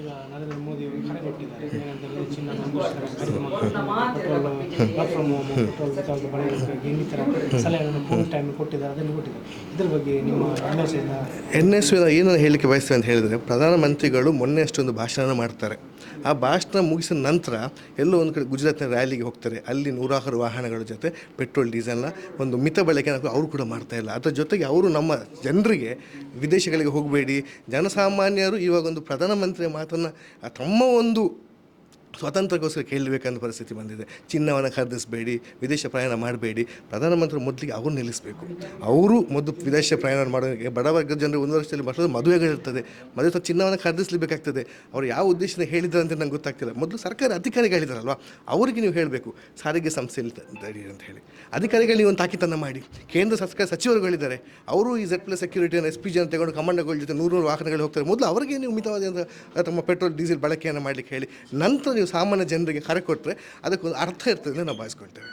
ಈಗ ನರೇಂದ್ರ ಮೋದಿ ಅವರು ಕರೆ ಕೊಟ್ಟಿದ್ದಾರೆ ಏನಂತಂದರೆ ಚಿನ್ನ ಖರೀದಿ petrol work from home petrol without ಬಳಕೆ ಇನ್ನಿತರ ಸಲಹೆಗಳನ್ನು ಕೋವಿಡ್ ಟೈಮ್ ಕೊಟ್ಟಿದ್ದಾರೆ, ಅದನ್ನು ಕೊಟ್ಟಿದ್ದಾರೆ. ಇದ್ರ ಬಗ್ಗೆ ನಿಮ್ಮ ಎನ್ ಎಸ್ ಏನು ಹೇಳಲಿಕ್ಕೆ ಬಯಸ್ತೇವೆ ಅಂತ ಹೇಳಿದರೆ, ಪ್ರಧಾನಮಂತ್ರಿಗಳು ಮೊನ್ನೆ ಅಷ್ಟೊಂದು ಭಾಷಣ ಮಾಡ್ತಾರೆ. ಆ ಭಾಷಣ ಮುಗಿಸಿದ ನಂತರ ಎಲ್ಲೋ ಒಂದು ಕಡೆ ಗುಜರಾತ್ನ ರ್ಯಾಲಿಗೆ ಹೋಗ್ತಾರೆ. ಅಲ್ಲಿ ನೂರಾರು ವಾಹನಗಳ ಜೊತೆ ಪೆಟ್ರೋಲ್ ಡೀಸೆಲ್ನ ಒಂದು ಮಿತ ಬಳಕೆ ಅವರು ಕೂಡ ಮಾಡ್ತಾಯಿಲ್ಲ. ಅದರ ಜೊತೆಗೆ ಅವರು ನಮ್ಮ ಜನರಿಗೆ ವಿದೇಶಗಳಿಗೆ ಹೋಗಬೇಡಿ, ಜನಸಾಮಾನ್ಯರು ಇವಾಗ ಒಂದು ಪ್ರಧಾನಮಂತ್ರಿಯ ಮಾತನ್ನು ತಮ್ಮ ಒಂದು ಸ್ವಾತಂತ್ರ್ಯಕ್ಕೋಸ್ಕರ ಕೇಳಬೇಕನ್ನೋ ಪರಿಸ್ಥಿತಿ ಬಂದಿದೆ. ಚಿನ್ನವನ್ನು ಖರೀದಿಸಬೇಡಿ, ವಿದೇಶ ಪ್ರಯಾಣ ಮಾಡಬೇಡಿ. ಪ್ರಧಾನಮಂತ್ರಿ ಮೊದಲಿಗೆ ಅವರು ನಿಲ್ಲಿಸಬೇಕು. ಅವರು ಮೊದಲು ವಿದೇಶ ಪ್ರಯಾಣ ಮಾಡೋದಕ್ಕೆ ಬಡವರ್ಗದ ಜನರು ಒಂದು ವರ್ಷದಲ್ಲಿ ಮಕ್ಕಳು ಮದುವೆಗಳಿರ್ತದೆ, ಮದುವೆ ಚಿನ್ನವನ್ನು ಖರೀದಿಸಲೇಬೇಕಾಗ್ತದೆ. ಅವರು ಯಾವ ಉದ್ದೇಶದಿಂದ ಹೇಳಿದ್ದಾರೆ ಅಂತ ನಂಗೆ ಗೊತ್ತಾಗ್ತಿಲ್ಲ. ಮೊದಲು ಸರ್ಕಾರ ಅಧಿಕಾರಿಗಳು ಹೇಳಿದಾರಲ್ವ, ಅವರಿಗೆ ನೀವು ಹೇಳಬೇಕು ಸಾರಿಗೆ ಸಂಸ್ಥೆಯಲ್ಲಿ ಅಂತ ಹೇಳಿ. ಅಧಿಕಾರಿಗಳು ನೀವು ಒಂದು ತಾಕೀತನ್ನು ಮಾಡಿ. ಕೇಂದ್ರ ಸರ್ಕಾರ ಸಚಿವರುಗಳಿದ್ದಾರೆ, ಅವರು ಈ Z+ ಸೆಕ್ಯೂರಿಟಿಯನ್ನು SPG ಅಂತ ತಗೊಂಡು ಕಮಾಂಡೋಗಳ ಜೊತೆ 100 ವಾಹನಗಳು ಹೋಗ್ತಾರೆ. ಮೊದಲು ಅವರಿಗೆ ನೀವು ಮಿತವಾದ ತಮ್ಮ ಪೆಟ್ರೋಲ್ ಡೀಸೆಲ್ ಬಳಕೆಯನ್ನು ಮಾಡಲಿಕ್ಕೆ ಹೇಳಿ, ನಂತರ ನೀವು ಸಾಮಾನ್ಯ ಜನರಿಗೆ ಕರೆ ಕೊಟ್ಟರೆ ಅದಕ್ಕೊಂದು ಅರ್ಥ ಇರ್ತದೆ ಅಂತ ನಾವು ಭಾವಿಸ್ಕೊಳ್ತೇವೆ.